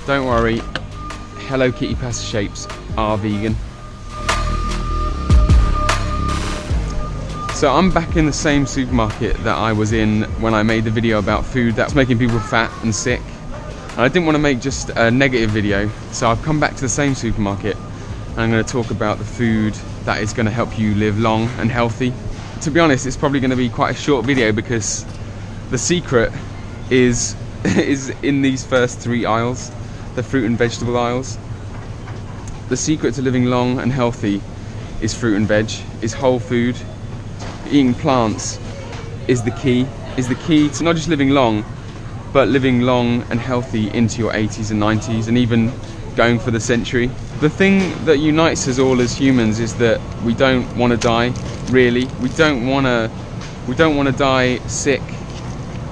Don't worry, Hello Kitty pasta shapes are vegan. So I'm back in the same supermarket that I was in when I made the video about food that's making people fat and sick. And I didn't want to make just a negative video, so I've come back to the same supermarket and I'm going to talk about the food that is going to help you live long and healthy. To be honest, it's probably going to be quite a short video because the secret is in these first three aisles, the fruit and vegetable aisles. The secret to living long and healthy is fruit and veg, is whole food. Eating plants is the key to not just living long, but living long and healthy into your 80s and 90s and even going for the century. The thing that unites us all as humans is that we don't want to die, really. We don't want to die sick.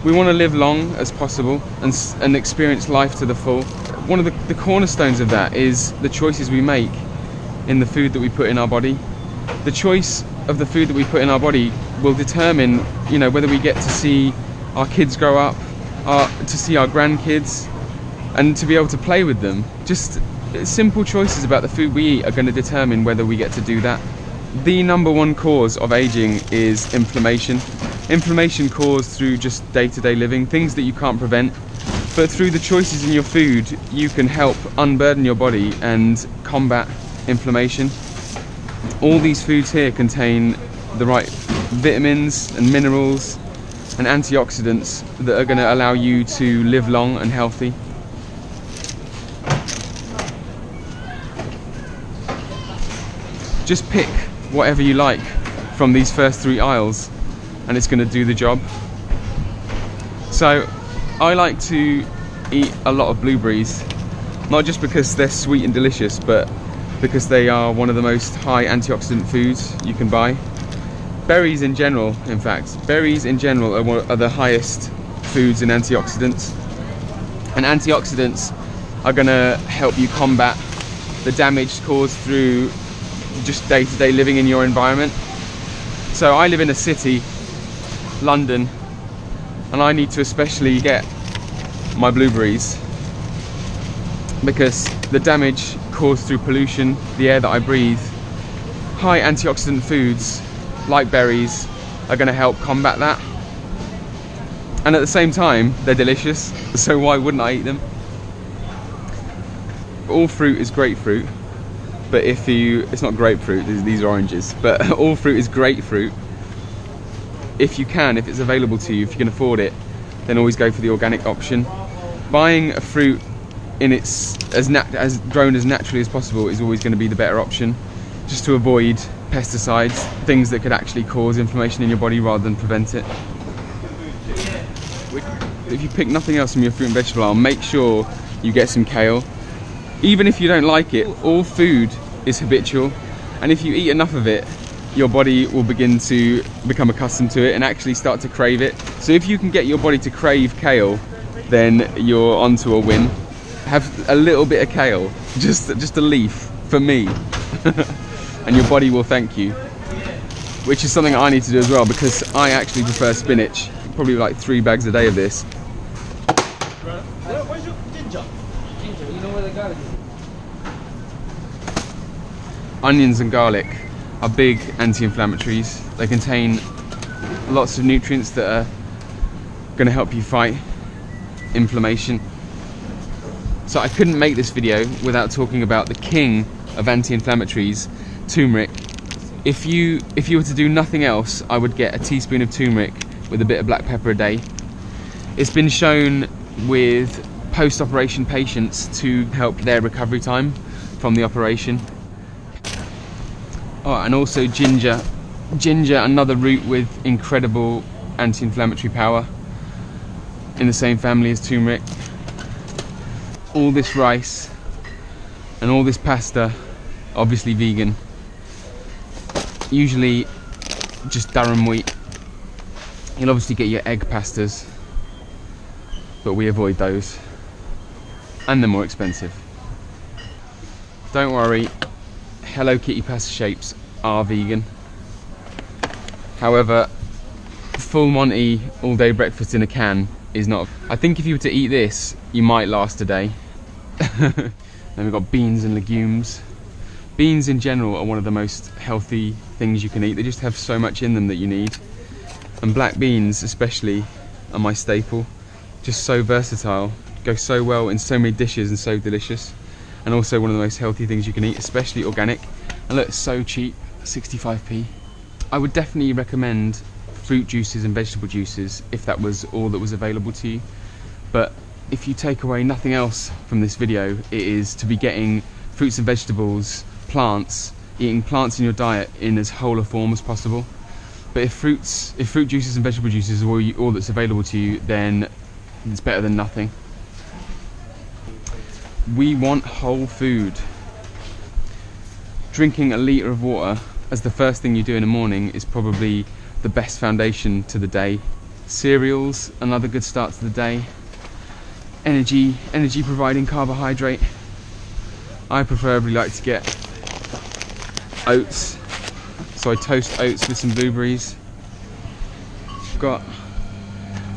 We want to live long as possible and experience life to the full. One of the cornerstones of that is the choices we make in the food that we put in our body. The choice of the food that we put in our body will determine, whether we get to see our kids grow up, to see our grandkids, and to be able to play with them. Just simple choices about the food we eat are going to determine whether we get to do that. The number one cause of aging is inflammation. Inflammation caused through just day-to-day living, things that you can't prevent. But through the choices in your food, you can help unburden your body and combat inflammation. All these foods here contain the right vitamins and minerals and antioxidants that are going to allow you to live long and healthy. Just pick whatever you like from these first three aisles and it's going to do the job. So I like to eat a lot of blueberries, not just because they're sweet and delicious, but because they are one of the most high antioxidant foods you can buy. Berries in general, in fact, are the highest foods in antioxidants. And antioxidants are going to help you combat the damage caused through just day-to-day living in your environment. So I live in a city, London, and I need to especially get my blueberries because the damage caused through pollution, the air that I breathe, high antioxidant foods like berries are going to help combat that. And at the same time, they're delicious, so why wouldn't I eat them? All fruit is grapefruit, but it's not grapefruit, these are oranges, but all fruit is grapefruit. If it's available to you, if you can afford it, then always go for the organic option. Buying a fruit as grown as naturally as possible is always going to be the better option, just to avoid pesticides, things that could actually cause inflammation in your body rather than prevent it. If you pick nothing else from your fruit and vegetable aisle, make sure you get some kale. Even if you don't like it, all food is habitual, and if you eat enough of it, your body will begin to become accustomed to it and actually start to crave it. So if you can get your body to crave kale, then you're onto a win. Have a little bit of kale, just a leaf for me, and your body will thank you. Which is something I need to do as well, because I actually prefer spinach. Probably like 3 bags a day of this. Where's your ginger? Ginger, you know where the garlic is? Onions and garlic are big anti-inflammatories. They contain lots of nutrients that are going to help you fight inflammation. So I couldn't make this video without talking about the king of anti-inflammatories, turmeric. If you were to do nothing else, I would get a teaspoon of turmeric with a bit of black pepper a day. It's been shown with post-operation patients to help their recovery time from the operation. Oh, and also ginger. Ginger, another root with incredible anti-inflammatory power, in the same family as turmeric. All this rice and all this pasta, obviously vegan. Usually just durum wheat. You'll obviously get your egg pastas, but we avoid those, and they're more expensive. Don't worry, Hello Kitty pasta shapes are vegan. However, full Monty all day breakfast in a can is not. I think if you were to eat this, you might last a day. Then we've got beans and legumes. Beans in general are one of the most healthy things you can eat. They just have so much in them that you need. And black beans especially are my staple. Just so versatile, go so well in so many dishes and so delicious. And also one of the most healthy things you can eat, especially organic. And look, it's so cheap, 65p. I would definitely recommend fruit juices and vegetable juices if that was all that was available to you. But if you take away nothing else from this video, it is to be getting fruits and vegetables, plants, eating plants in your diet in as whole a form as possible. But if fruit juices and vegetable juices are all that's available to you, then it's better than nothing. We want whole food. Drinking a litre of water as the first thing you do in the morning is probably the best foundation to the day. Cereals, another good start to the day. Energy providing carbohydrate. I preferably like to get oats, so I toast oats with some blueberries. Got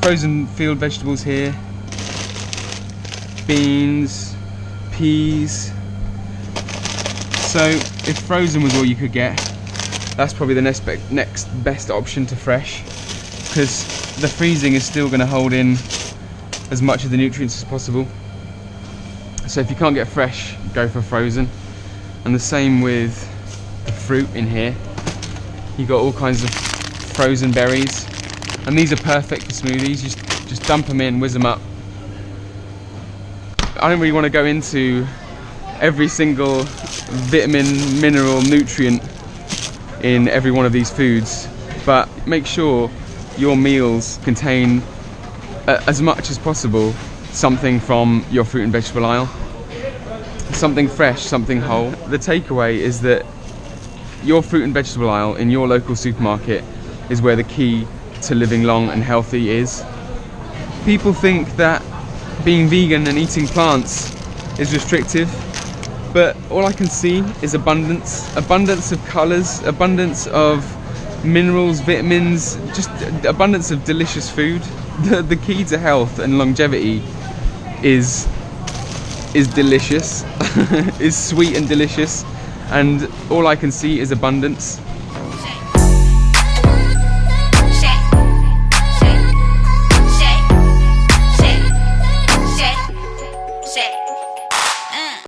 frozen field vegetables here, beans, peas. So if frozen was all you could get, that's probably the next best option to fresh, because the freezing is still going to hold in as much of the nutrients as possible. So if you can't get fresh, go for frozen. And the same with the fruit in here. You got all kinds of frozen berries, and these are perfect for smoothies. Just dump them in, whiz them up. I don't really want to go into every single vitamin, mineral, nutrient in every one of these foods, but make sure your meals contain as much as possible something from your fruit and vegetable aisle. Something fresh, something whole. The takeaway is that your fruit and vegetable aisle in your local supermarket is where the key to living long and healthy is. People think that being vegan and eating plants is restrictive, but all I can see is abundance of colours, abundance of minerals, vitamins, just abundance of delicious food. The key to health and longevity is delicious, is sweet and delicious, and all I can see is abundance.